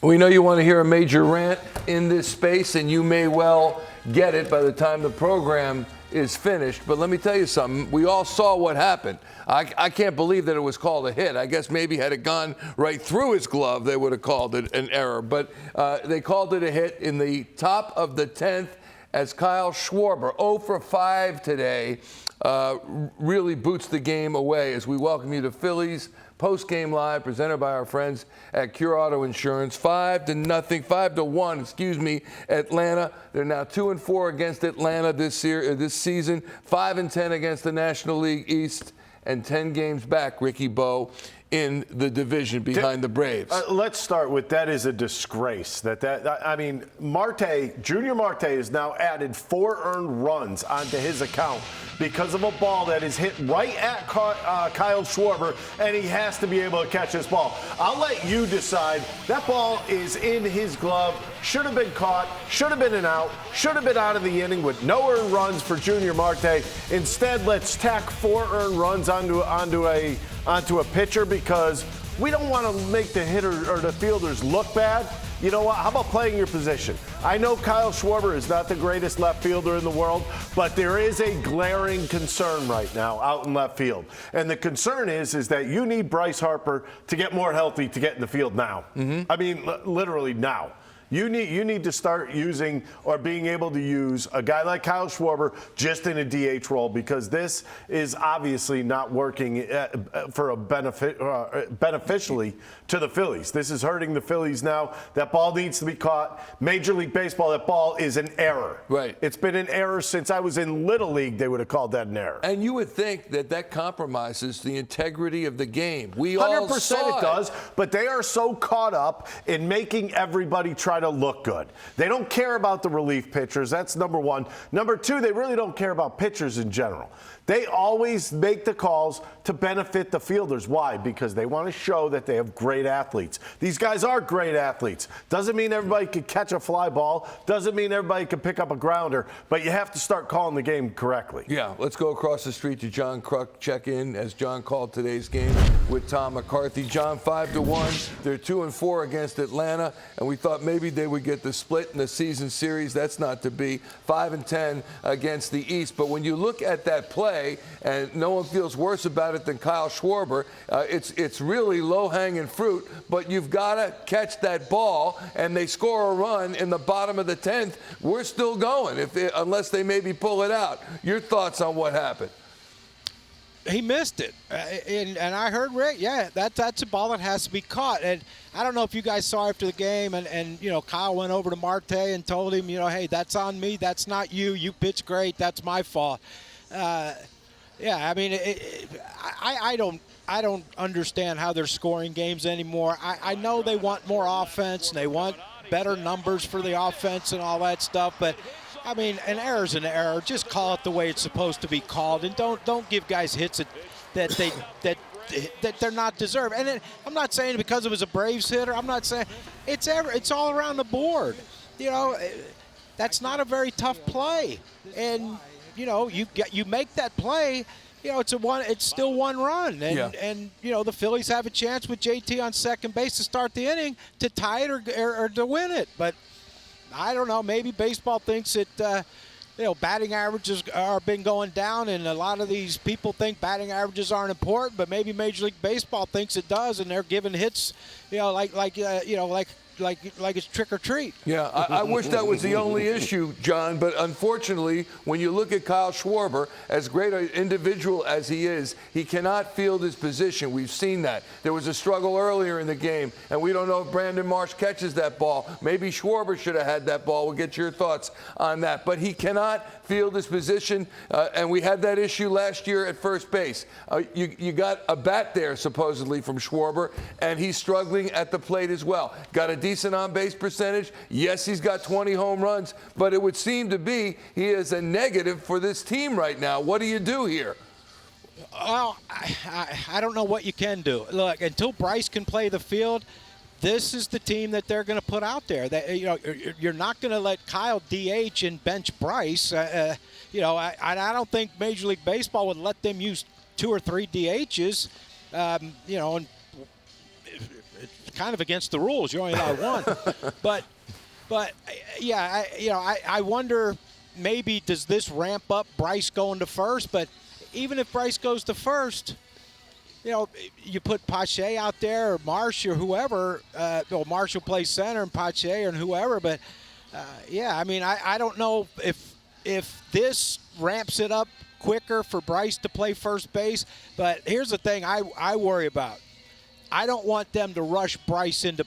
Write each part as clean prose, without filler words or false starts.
We know you want to hear a major rant in this space, and you may well get it by the time the program is finished. But let me tell you something. We all saw what happened. I can't believe that it was called a hit. I guess maybe had it gone right through his glove, they would have called it an error. But they called it a hit in the top of the 10th as Kyle Schwarber, 0 for 5 today, really boots the game away as we welcome you to Phillies PostGame Live, presented by our friends at Cure Auto Insurance. 5-1, Atlanta. They're now 2-4 against Atlanta this season, 5-10 against the National League East, and 10 games back, Ricky Bo, in the division behind the Braves. Let's start with that is a disgrace. Junior Marte has now added 4 earned runs onto his account because of a ball that is hit right at Kyle Schwarber, and he has to be able to catch this ball. I'll let you decide. That ball is in his glove. Should have been caught. Should have been an out. Should have been out of the inning with no earned runs for Junior Marte. Instead, let's tack 4 earned runs onto a pitcher because we don't want to make the hitter or the fielders look bad. You know what? How about playing your position? I know Kyle Schwarber is not the greatest left fielder in the world, but there is a glaring concern right now out in left field. And the concern is that you need Bryce Harper to get more healthy to get in the field now. Mm-hmm. I mean, literally now. You need to start using or being able to use a guy like Kyle Schwarber just in a DH role, because this is obviously not working for a beneficially to the Phillies. This is hurting the Phillies now. That ball needs to be caught. Major League Baseball, that ball is an error. Right. It's been an error since I was in Little League. They would have called that an error. And you would think that compromises the integrity of the game. We all saw 100% it does, but they are so caught up in making everybody try to look good. They don't care about the relief pitchers. That's number one. Number two, they really don't care about pitchers in general. They always make the calls to benefit the fielders. Why? Because they want to show that they have great athletes. These guys are great athletes. Doesn't mean everybody can catch a fly ball. Doesn't mean everybody can pick up a grounder. But you have to start calling the game correctly. Yeah, let's go across the street to John Kruk. Check in as John called today's game with Tom McCarthy. John, 5-1. They're 2-4 against Atlanta, and we thought maybe they would get the split in the season series. That's not to be. 5-10 against the East. But when you look at that play, and no one feels worse about it than Kyle Schwarber, it's really low-hanging fruit, but you've got to catch that ball, and they score a run in the bottom of the 10th. We're still going unless they maybe pull it out. Your thoughts on what happened? He missed it, and I heard Rick. Yeah, that's a ball that has to be caught. And I don't know if you guys saw after the game, and Kyle went over to Marte and told him, hey, that's on me. That's not you. You pitched great. That's my fault. I don't understand how they're scoring games anymore. I know they want more offense and they want better numbers for the offense and all that stuff, but I mean, an error's an error. Just call it the way it's supposed to be called, and don't give guys hits that they're not deserved. And I'm not saying because it was a Braves hitter. I'm not saying it's all around the board. That's not a very tough play, and you make that play. It's still one run, and the Phillies have a chance with JT on second base to start the inning to tie it or to win it. But I don't know. Maybe baseball thinks that batting averages are been going down, and a lot of these people think batting averages aren't important. But maybe Major League Baseball thinks it does, and they're giving hits, like it's trick or treat. Yeah, I wish that was the only issue, John, but unfortunately, when you look at Kyle Schwarber, as great an individual as he is, he cannot field his position. We've seen that. There was a struggle earlier in the game, and we don't know if Brandon Marsh catches that ball. Maybe Schwarber should have had that ball. We'll get your thoughts on that. But he cannot field his position, and we had that issue last year at first base. You got a bat there, supposedly, from Schwarber, and he's struggling at the plate as well. Got a decent on-base percentage. Yes, he's got 20 home runs, but it would seem to be he is a negative for this team right now. What do you do here? Well, I don't know what you can do. Look, until Bryce can play the field, this is the team that they're going to put out there. You're not going to let Kyle DH and bench Bryce. I don't think Major League Baseball would let them use 2 or 3 DHs. And kind of against the rules. You're only allowed one. But yeah, I wonder, maybe does this ramp up Bryce going to first? But even if Bryce goes to first, you put Pache out there or Marsh or whoever. Marsh will play center and Pache and whoever. But, I don't know if this ramps it up quicker for Bryce to play first base. But here's the thing I worry about. I don't want them to rush Bryce into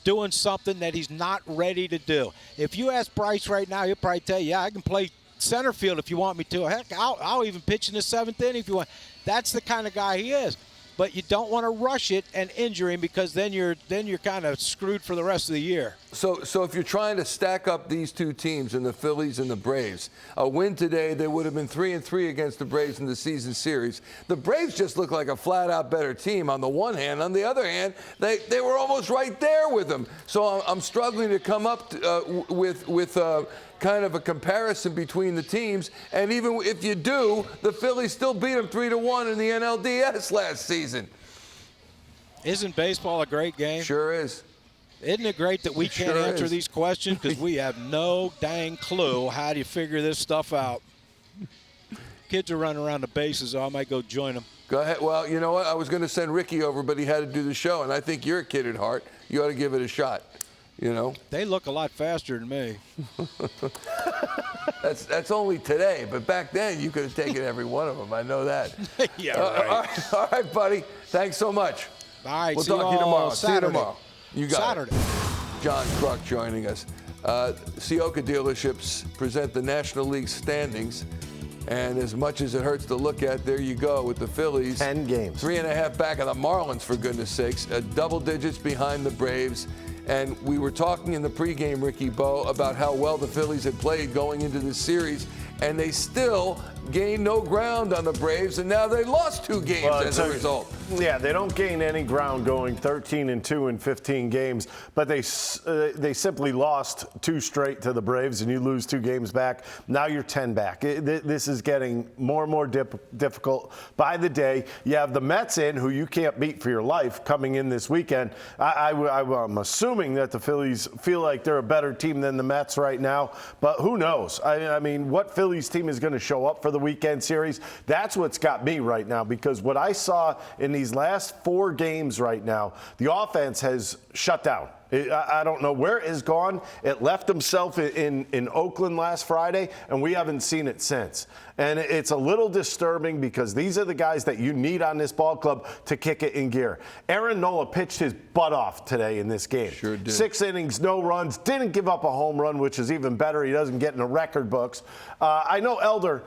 doing something that he's not ready to do. If you ask Bryce right now, he'll probably tell you, yeah, I can play center field if you want me to. Heck, I'll even pitch in the 7th inning if you want. That's the kind of guy he is. But you don't want to rush it and injure him, because then you're kind of screwed for the rest of the year. So if you're trying to stack up these two teams, and the Phillies and the Braves, a win today, they would have been 3-3 against the Braves in the season series. The Braves just look like a flat-out better team on the one hand. On the other hand, they were almost right there with them. So I'm struggling to come up with kind of a comparison between the teams. And even if you do, the Phillies still beat them 3-1 in the NLDS last season. Isn't baseball a great game? Sure is. Isn't it great that we can't answer these questions because we have no dang clue how do you figure this stuff out? Kids are running around the bases, so I might go join them. Go ahead. Well, you know what? I was going to send Ricky over, but he had to do the show, and I think you're a kid at heart. You ought to give it a shot. They look a lot faster than me. That's only today, but back then you could have taken every one of them. I know that. Yeah, right. All right, buddy. Thanks so much. All right, we'll talk to you tomorrow. Saturday. See you tomorrow. You got Saturday. it. John Kruk joining us. Sioka dealerships present the National League standings. And as much as it hurts to look at, there you go with the Phillies. 10 games. 3.5 back of the Marlins, for goodness sakes. Double digits behind the Braves. And we were talking in the pregame, Ricky Bo, about how well the Phillies had played going into this series, and they still gained no ground on the Braves, and now they lost 2 games as a result. Yeah, they don't gain any ground going 13-2 in 15 games, but they simply lost 2 straight to the Braves, and you lose 2 games back. Now you're 10 back. This is getting more and more difficult by the day. You have the Mets in, who you can't beat for your life, coming in this weekend. I'm assuming that the Phillies feel like they're a better team than the Mets right now, but who knows? I mean, what Phillies team is going to show up for the weekend series? That's what's got me right now, because what I saw in these last 4 games right now, the offense has shut down. I don't know where it has gone. It left himself in Oakland last Friday, and we haven't seen it since. And it's a little disturbing, because these are the guys that you need on this ball club to kick it in gear. Aaron Nola pitched his butt off today in this game. Sure did. 6 innings, no runs, didn't give up a home run, which is even better. He doesn't get in the record books. I know Elder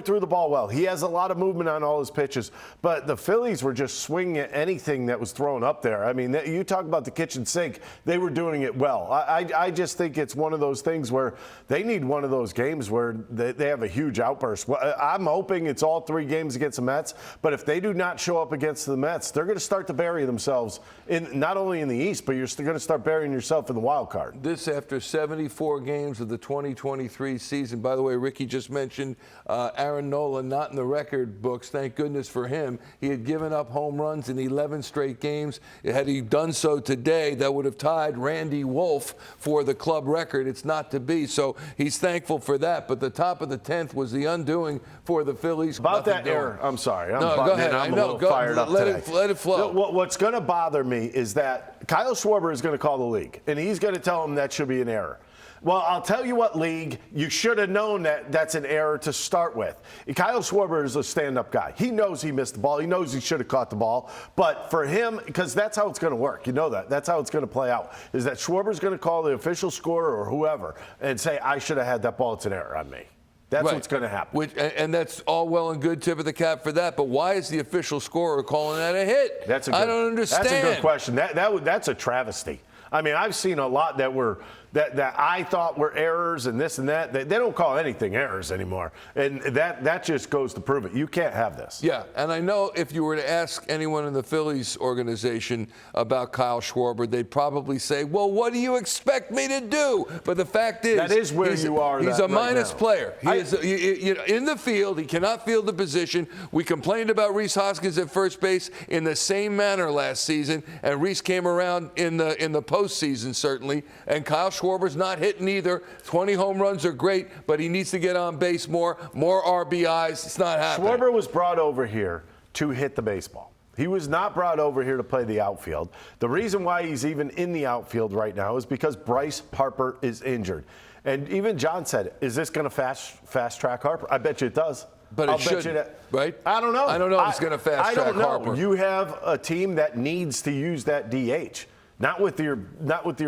threw the ball well. He has a lot of movement on all his pitches, but the Phillies were just swinging at anything that was thrown up there. I mean, you talk about the kitchen sink. They were doing it well. I just think it's one of those things where they need one of those games where they have a huge outburst. I'm hoping it's all 3 games against the Mets, but if they do not show up against the Mets, they're going to start to bury themselves, not only in the East, but you're going to start burying yourself in the wild card. This after 74 games of the 2023 season. By the way, Ricky just mentioned Aaron Nola not in the record books. Thank goodness for him. He had given up home runs in 11 straight games. Had he done so today, that would have tied Randy Wolf for the club record. It's not to be. So he's thankful for that. But the top of the 10th was the undoing for the Phillies. About that error, I'm sorry. No, go ahead. I'm a little fired up today. Let it flow. What's going to bother me is that Kyle Schwarber is going to call the league, and he's going to tell him that should be an error. Well, I'll tell you what, league, you should have known that that's an error to start with. Kyle Schwarber is a stand-up guy. He knows he missed the ball. He knows he should have caught the ball. But for him, because that's how it's going to work. You know that. That's how it's going to play out, is that Schwarber's going to call the official scorer or whoever and say, I should have had that ball. It's an error on me. That's right. What's going to happen. And that's all well and good, tip of the cap for that. But why is the official scorer calling that a hit? I don't understand. That's a good question. That's a travesty. I mean, I've seen a lot that were that I thought were errors and this and that. They don't call anything errors anymore. And that just goes to prove it. You can't have this. Yeah, and I know if you were to ask anyone in the Phillies organization about Kyle Schwarber, they'd probably say, well, what do you expect me to do? But the fact is, that is where you are. He's a right minus now. player. He is in the field. He cannot field the position. We complained about Rhys Hoskins at first base in the same manner last season, and Rhys came around in the postseason, certainly, and Kyle Schwarber's not hitting either. 20 home runs are great, but he needs to get on base more RBIs. It's not happening. Schwarber was brought over here to hit the baseball. He was not brought over here to play the outfield. The reason why he's even in the outfield right now is because Bryce Harper is injured. And even John said, is this going to fast track Harper? I bet you it does. But it shouldn't, right? I don't know. I don't know if it's going to fast track Harper. I don't know. You have a team that needs to use that DH, not with your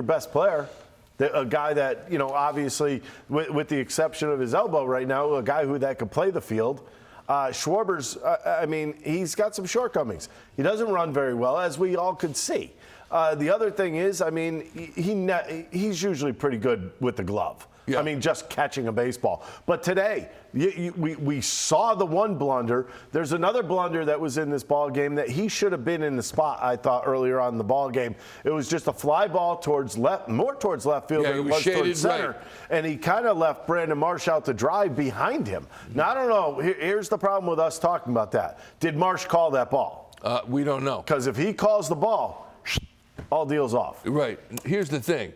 best player. A guy that, obviously, with the exception of his elbow right now, a guy that could play the field. Schwarber's, he's got some shortcomings. He doesn't run very well, as we all could see. The other thing is, he's usually pretty good with the glove. Yeah. Just catching a baseball. But today, we saw the one blunder. There's another blunder that was in this ball game that he should have been in the spot, I thought, earlier on in the ball game. It was just a fly ball more towards left field than it was towards center. Right. And he kind of left Brandon Marsh out to dry behind him. Now, I don't know. Here's the problem with us talking about that. Did Marsh call that ball? We don't know. Because if he calls the ball, all deals off. Right. Here's the thing.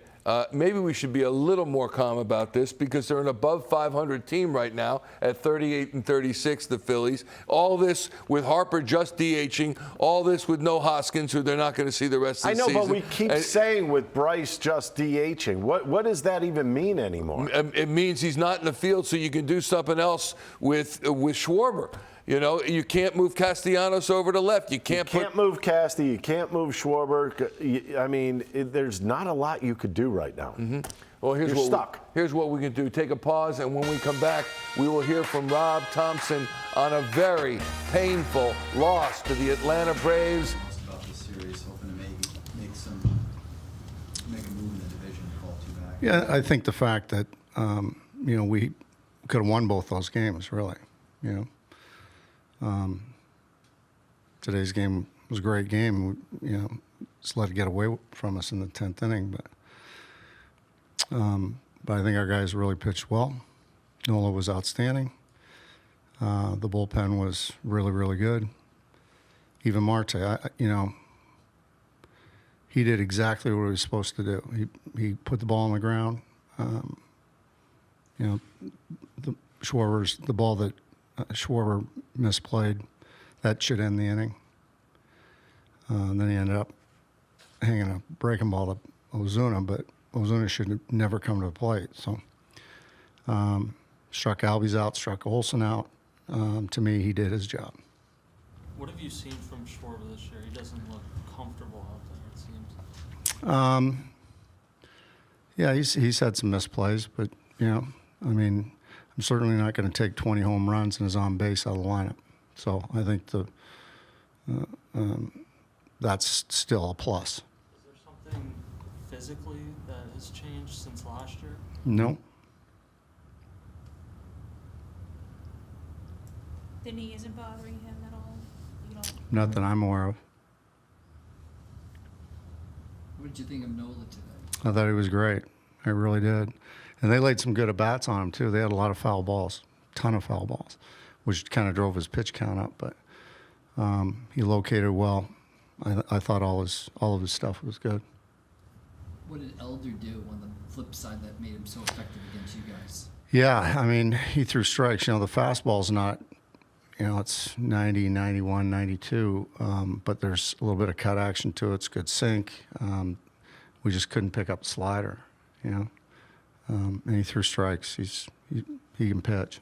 Maybe we should be a little more calm about this because they're an above 500 team right now at 38 and 36, the Phillies. All this with Harper just DHing, all this with no Hoskins, who they're not going to see the rest of the season. I know, but we keep saying with Bryce just DHing. What does that even mean anymore? It means he's not in the field, so you can do something else with Schwarber. You can't move Castellanos over to left. You can't move Casty. You can't move Schwarber. There's not a lot you could do right now. Mm-hmm. Well, here's what we can do. Take a pause, and when we come back, we will hear from Rob Thomson on a very painful loss to the Atlanta Braves. About the series, hoping to make a move in the division, fall two back. Yeah, I think the fact that we could have won both those games, really. Today's game was a great game. Just let it get away from us in the 10th inning. But I think our guys really pitched well. Nola was outstanding. The bullpen was really, really good. Even Marte, he did exactly what he was supposed to do. He put the ball on the ground. The ball that Schwarber misplayed, that should end the inning. And then he ended up hanging a breaking ball to Ozuna, but Ozuna should have never come to the plate. So struck Albies out, struck Olsen out. To me, he did his job. What have you seen from Schwarber this year? He doesn't look comfortable out there, it seems. Yeah, he's had some misplays, but I'm certainly not going to take 20 home runs and is on base out of the lineup. So I think that's still a plus. Is there something physically that has changed since last year? No. The knee isn't bothering him at all? Not that I'm aware of. What did you think of Nola today? I thought he was great. I really did. And they laid some good at-bats on him, too. They had a lot of foul balls, ton of foul balls, which kind of drove his pitch count up. But he located well. I thought all of his stuff was good. What did Elder do on the flip side that made him so effective against you guys? Yeah, he threw strikes. The fastball's not, it's 90, 91, 92, but there's a little bit of cut action to it. It's good sink. We just couldn't pick up the slider, and he threw strikes. He can pitch.